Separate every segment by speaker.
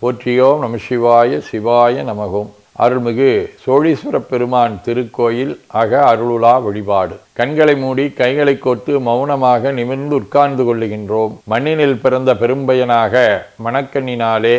Speaker 1: போற்றியோம் நம சிவாய சிவாய நமகோம். அருள்மிகு சோழீஸ்வர பெருமான் திருக்கோயில் அக அருளுலா வழிபாடு. கண்களை மூடி கைகளை கோர்த்து மௌனமாக நிமிர்ந்து உட்கார்ந்து கொள்ளுகின்றோம். மண்ணினில் பிறந்த பெரும்பயனாக மணக்கண்ணினாலே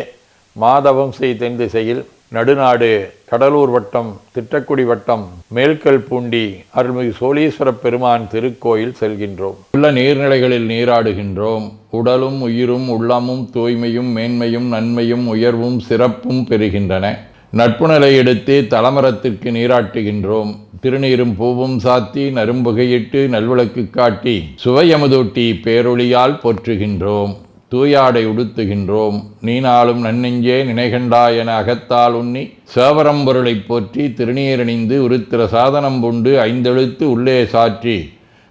Speaker 1: மாதவம் தென் திசையில் நடுநாடு கடலூர் வட்டம் திட்டக்குடி வட்டம் மேல்கல் பூண்டி அருள்மிகு சோழீஸ்வர பெருமான் திருக்கோயில் செல்கின்றோம். உள்ள நீர்நிலைகளில் நீராடுகின்றோம். உடலும் உயிரும் உள்ளமும் தூய்மையும் மேன்மையும் நன்மையும் உயர்வும் சிறப்பும் பெறுகின்றன. நட்புணலை எடுத்து தலமரத்திற்கு நீராட்டுகின்றோம். திருநீரும் பூவும் சாத்தி நரும்புகையிட்டு நல்விளக்கு காட்டி சுவையமுதூட்டி பேரொளியால் போற்றுகின்றோம். தூயாடை உடுத்துகின்றோம். நீனாலும் நன்னெஞ்சே நினைகண்டாய் என அகத்தால் உண்ணி சேவரம்பொருளை போற்றி திருநீரணிந்து உருத்திர சாதனம் பூண்டு ஐந்தெழுத்து உள்ளே சாற்றி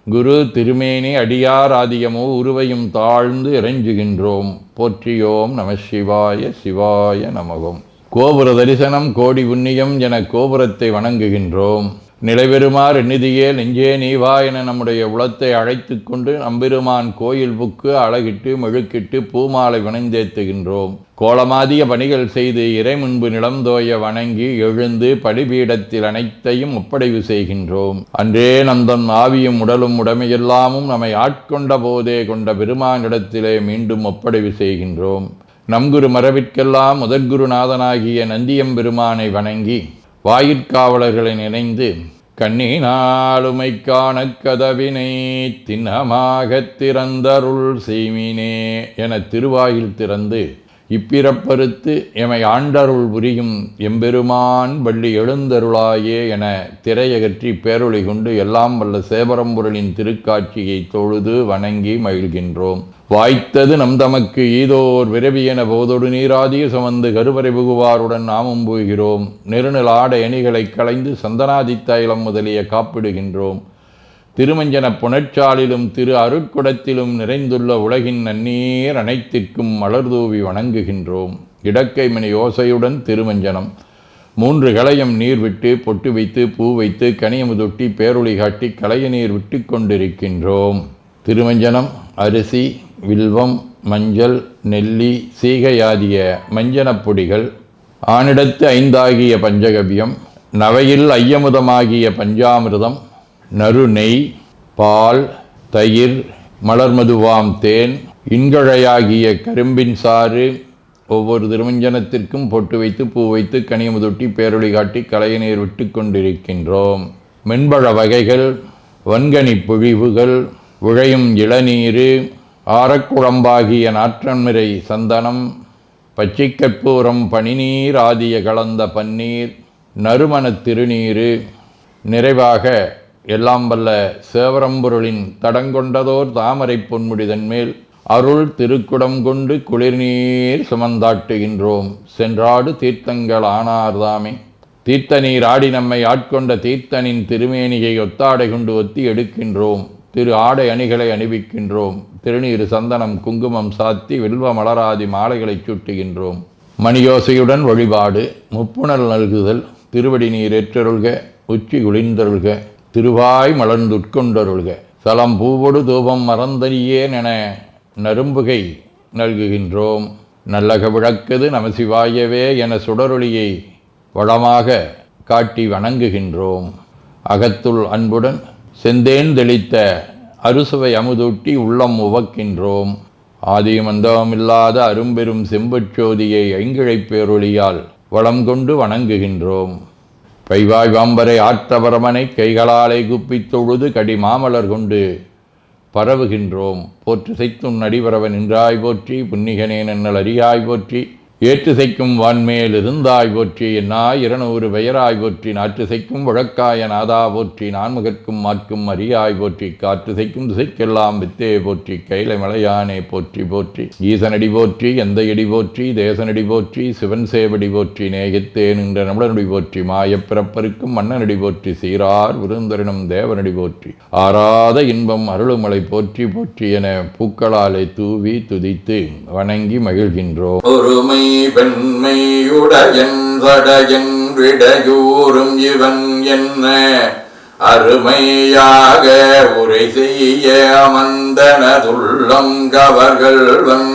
Speaker 1: குரு திருமேனி அடியார் ஆதியமோ உருவையும் தாழ்ந்து இறைஞ்சுகின்றோம். போற்றியோம் நம சிவாய சிவாய நமகோம். கோபுர தரிசனம் கோடி புண்ணியம் என கோபுரத்தை வணங்குகின்றோம். நிலைபெறுமாறு நிதியே நெஞ்சே நீவா என நம்முடைய உளத்தை அழைத்து கொண்டு நம்பெருமான் கோயில் புக்கு அழகிட்டு மெழுக்கிட்டு பூமாலை வணந்தேத்துகின்றோம். கோலமாதிய பணிகள் செய்து இறை முன்பு நிலந்தோய வணங்கி எழுந்து பலிபீடத்தில் அனைத்தையும் ஒப்படைவு செய்கின்றோம். அன்றே நந்தன் ஆவியும் உடலும் உடமையெல்லாமும் நம்மை ஆட்கொண்ட போதே கொண்ட பெருமானிடத்திலே மீண்டும் ஒப்படைவு செய்கின்றோம். நம் குரு மரபிற்கெல்லாம் முதற்குருநாதனாகிய நந்தியம்பெருமானை வணங்கி வாயிற்காவலர்களை நினைந்து கண்ணினாலுமை காண கதவினை திண்ணமாகத் திறந்தருள் செய்மினே என திருவாயில் திறந்து இப்பிறப்பறுத்து எமை ஆண்டருள் புரியும் எம்பெருமான் வள்ளி எழுந்தருளாயே என திரையகற்றி பேரொளி கொண்டு எல்லாம் வல்ல சேவரம்பொருளின் திருக்காட்சியை தொழுது வணங்கி மகிழ்கின்றோம். வாய்த்தது நம் தமக்கு ஈதோர் விரவி என போதொடு நீராதிய சுமந்து கருவறை புகுவாருடன் நாமும் போகிறோம். நெருநில ஆடை அணிகளை களைந்து சந்தனாதி தைலம் முதலிய காப்பிடுகின்றோம். திருமஞ்சன புனச்சாலிலும் திரு அருட்குடத்திலும் நிறைந்துள்ள உலகின் நன்னீர் அனைத்திற்கும் மலர்தூவி வணங்குகின்றோம். இடக்கைமணி ஓசையுடன் திருமஞ்சனம் 3 களையம் நீர் விட்டு பொட்டு வைத்து பூ வைத்து கனியமுதொட்டி பேரொளி காட்டி களைய நீர் விட்டு கொண்டிருக்கின்றோம். திருமஞ்சனம் அரிசி வில்வம் மஞ்சள் நெல்லி சீகையாதிய மஞ்சனப் பொடிகள், ஆனிடத்து 5 ஆகிய பஞ்சகவியம், நவையில் ஐயமுதமாகிய பஞ்சாமிர்தம், நறு நெய், பால், தயிர், மலர்மதுவாம் தேன், இன்கழையாகிய கரும்பின் சாறு ஒவ்வொரு திருமஞ்சனத்திற்கும் பொட்டு வைத்து பூ வைத்து கனியமுதொட்டி பேரொளி காட்டி களைய நீர் விட்டு கொண்டிருக்கின்றோம். மென்பழ வகைகள், வன்கனி பொழிவுகள், உழையும் இளநீர், ஆரக்குழம்பாகிய நாற்றன்மிரை சந்தனம், பச்சைக்கற்பூரம் பனிநீர் ஆதிய கலந்த பன்னீர், நறுமணத் திருநீர், நிறைவாக எல்லாம் வல்ல சேவரம்பொருளின் தடங்கொண்டதோர் தாமரை பொன்முடிதன் மேல் அருள் திருக்குடம் கொண்டு குளிர்நீர் சுமந்தாட்டுகின்றோம். சென்றாடு தீர்த்தங்கள் ஆனார்தாமே. தீர்த்த நீர் ஆடி நம்மை ஆட்கொண்ட தீர்த்தனின் திருமேனியை ஒத்தாடை கொண்டு ஒத்தி எடுக்கின்றோம். திரு ஆடை அணிகளை அணிவிக்கின்றோம். திருநீர் சந்தனம் குங்குமம் சாத்தி வில்வ மலராதி மாலைகளை சூட்டுகின்றோம். மணியோசையுடன் வழிபாடு. முப்புணல் நல்குதல். திருவடி நீர் ஏற்றருள்க. உச்சி குளிர்ந்தருள்க. திருவாய் மலர்ந்துட்கொண்டருள்க. சலம் பூவொடு தூபம் மறந்தறியேன் என நரும்புகை நல்குகின்றோம். நல்லக விளக்குது நமசிவாயவே என சுடரொளியை வளமாக காட்டி வணங்குகின்றோம். அகத்துள் அன்புடன் செந்தேன் தெளித்த அறுசுவை அமுதூட்டி உள்ளம் உவக்கின்றோம். ஆதியும் அந்தமில்லாத அரும்பெரும் செம்புச்சோதியை ஐங்கிழைப் பேரொளியால் வளம் கொண்டு வணங்குகின்றோம். பைவாய் வாம்பரை ஆற்றவரமனை கைகளாலை குப்பித் தொழுது கடி மாமலர் கொண்டு பரவுகின்றோம். போற்று செய்தும் நடிபரவன் நின்றாய் போற்றி. புன்னிகனே நன்னல் அறியாய் போற்றி. ஏற்று செய்க்கும் வான்மேல் இருந்தாய் போற்றி. என்னாய் 200 பெயராய் போற்றி. நாற்று செய்க்கும் வழக்காய நாதா போற்றி. நான்முகற்கும் மாற்கும் அறியாய் போற்றி. காற்று செய்க்கும் திசைக்கெல்லாம் வித்தே போற்றி. கைலை மலையானே போற்றி போற்றி. ஈசனடி போற்றி. எந்தையடி போற்றி. தேசனடி போற்றி. சிவன் சேவடி போற்றி. நேயத்தே நின்ற நம்மளனடி போற்றி. மாயப்பிறப்பருக்கும் மன்னனடி போற்றி. சீரார் விருந்தரினும் தேவனடி போற்றி. ஆராத இன்பம் அருளுமலை போற்றி போற்றி என பூக்களாலே தூவி துதித்து வணங்கி மகிழ்கின்றோம்.
Speaker 2: ஒருமை வெண்மையுடையன் சடையன் விடையூறும் இவன் என்ன அருமையாக உரை செய்ய அமர்ந்தனதுள்ளம் கவர்கள்வன்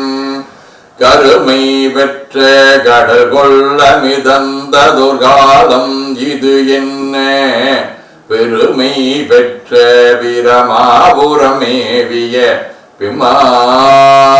Speaker 2: கருமை பெற்ற கடல் கொள்ள மிதந்ததொரு காலம் இது என்ன பெருமை பெற்ற வீரமாபுரமேவிய பிமானிவனன்றே.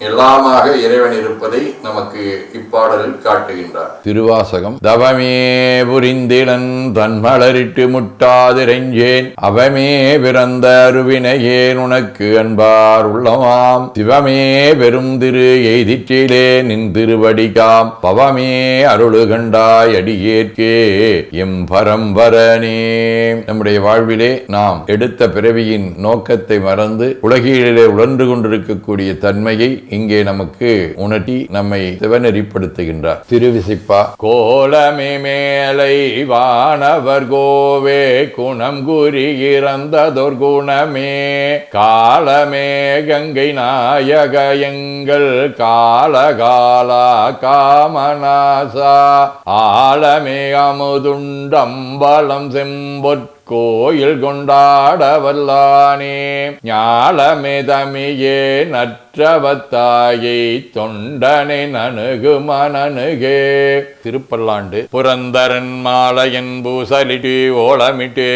Speaker 2: எல்லாமாக இறைவன் இருப்பதை நமக்கு இப்பாடலில் காட்டுகின்றார்.
Speaker 1: திருவாசகம். தவமே புரிந்திலன் தன்மலரிட்டு முட்டாதிரைஞ்சேன் அவமே பிறந்த அருவினையேன் உனக்கு அன்பார் உள்ளமாம் சிவமே பெரும் திரு எய்திற்றிலே நின் திருவடிகாம் பவமே அருளு கண்டாய் அடியேற்கே எம் பரம்பரனே. நம்முடைய வாழ்விலே நாம் எடுத்த பிறவியின் நோக்கத்தை மறந்து உலகிலே உழன்று கொண்டிருக்கக்கூடிய தன்மையை இங்கே நமக்கு உணர்த்தி நம்மை சிவநெறிப்படுத்துகின்றார். திருவிசைப்பா. கோலமே மேலை வானவர் கோவே குணம் குறி இறந்ததொர் குணமே காலமே கங்கை நாயக எங்கள் காலகாலா காமநாசா ஆலமே அமுதுண்டம்பலம் செம்பொற் கோயில் கொண்டாட வல்லானே ஞாலமே தமியே நற்றவத்தாயை தொண்டனை நணுகு மனனுகே. திருப்பல்லாண்டு. புரந்தரன் மாலையன் பூசலிட்டு ஓலமிட்டு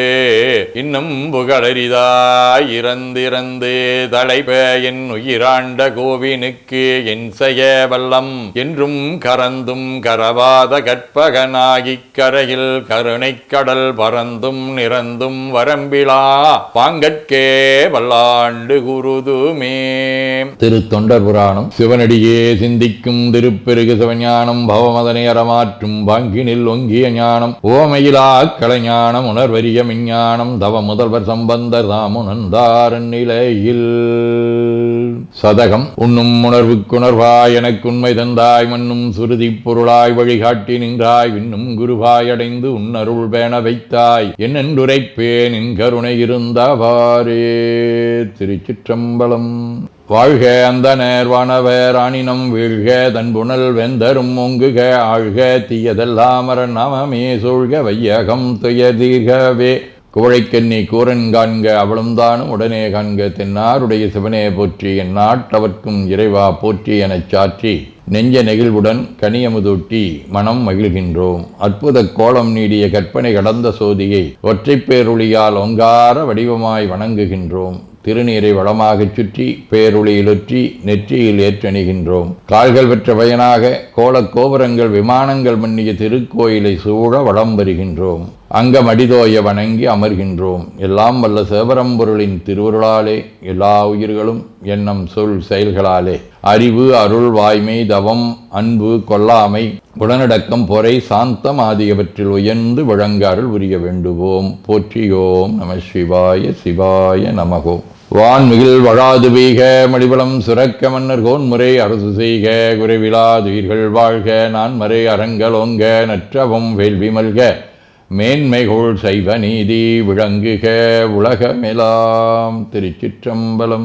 Speaker 1: இன்னும் புகழரிதாய் இறந்திறந்து தலைப்ப என் உயிராண்ட கோவினுக்கு என் செய்ய வல்லம் என்றும் கரந்தும் கரவாத கற்பகனாகிக் கரையில் கருணைக் கடல் பறந்தும் நிறந்தும் வரம்பிலா பாங்கட்கே வல்லாண்டு குருதுமே. திரு தொண்டர் புராணம். சிவனடியே சிந்திக்கும் திருப்பெருகு சிவஞானம் பவமதனை அறமாற்றும் பாங்கினில் ஒங்கிய ஞானம் ஓமையிலா கலைஞானம் உணர்வரிய விஞ்ஞானம் தவ முதல்வர் சம்பந்தர் தாமுணர்ந்தாரன் நிலையில். சதகம். உண்ணும் உணர்வுக்குணர்வாய் எனக்கு உண்மை தந்தாய் மண்ணும் சுருதி பொருளாய் வழிகாட்டி நின்றாய் விண்ணும் குருவாய் அடைந்து உன்னருள் பேண வைத்தாய் என்னென்றுரைப்பேன் என் கருணை இருந்தவாறே. திருச்சிற்றம்பலம். வாழ்க அந்தனர் வானவர் ஆணினம் வீழ்க தன்புணல் வெந்தரும் ஒங்குக ஆழ்க தீயதெல்லாம் நாமமே சூழ்க வையகம் துயதீர்கவே. குவழைக்கண்ணி கூரன் காண்க அவளும் தானும் உடனே காண்க தென்னாருடைய சிவனே போற்றி என் நாட்டவர்க்கும் இறைவா போற்றி எனச் சாற்றி நெஞ்ச நெகிழ்வுடன் கனியமுதூட்டி மனம் மகிழ்கின்றோம். அற்புத கோலம் நீடிய கற்பனை கடந்த சோதியை ஒற்றைப் பேருளியால் ஒங்கார வடிவமாய் வணங்குகின்றோம். திருநீரை வளமாகச் சுற்றி பேருளியிலொற்றி நெற்றியில் ஏற்றணிகின்றோம். கால்கள் பெற்ற பயனாக கோலக் கோபுரங்கள் விமானங்கள் மன்னிய திருக்கோயிலை சூழ வளம் வருகின்றோம். அங்கம் அடிதோய வணங்கி அமர்கின்றோம். எல்லாம் வல்ல சிவபரம்பொருளின் திருவருளாலே எல்லா உயிர்களும் எண்ணம் சொல் செயல்களாலே அறிவு அருள் வாய்மை தவம் அன்பு கொல்லாமை உடனடக்கம் பொறை சாந்தம் ஆகியவற்றில் உயர்ந்து விளங்க அருள் புரிய வேண்டுவோம். போற்றியோம் நம சிவாய சிவாய நமகோம். வான்மிகில் வழாது வீக மடிபலம் சுரக்க மன்னர் கோன்முறை அரசு செய்க குறைவிலாதுயிர்கள் வாழ்க நான் மறை அரங்கலோங்க நற்றவம் வேள்வி மல்க மேன்மைகோள் சைவ நீதி விளங்குக உலகமெலாம். திருச்சிற்றம்பலம்.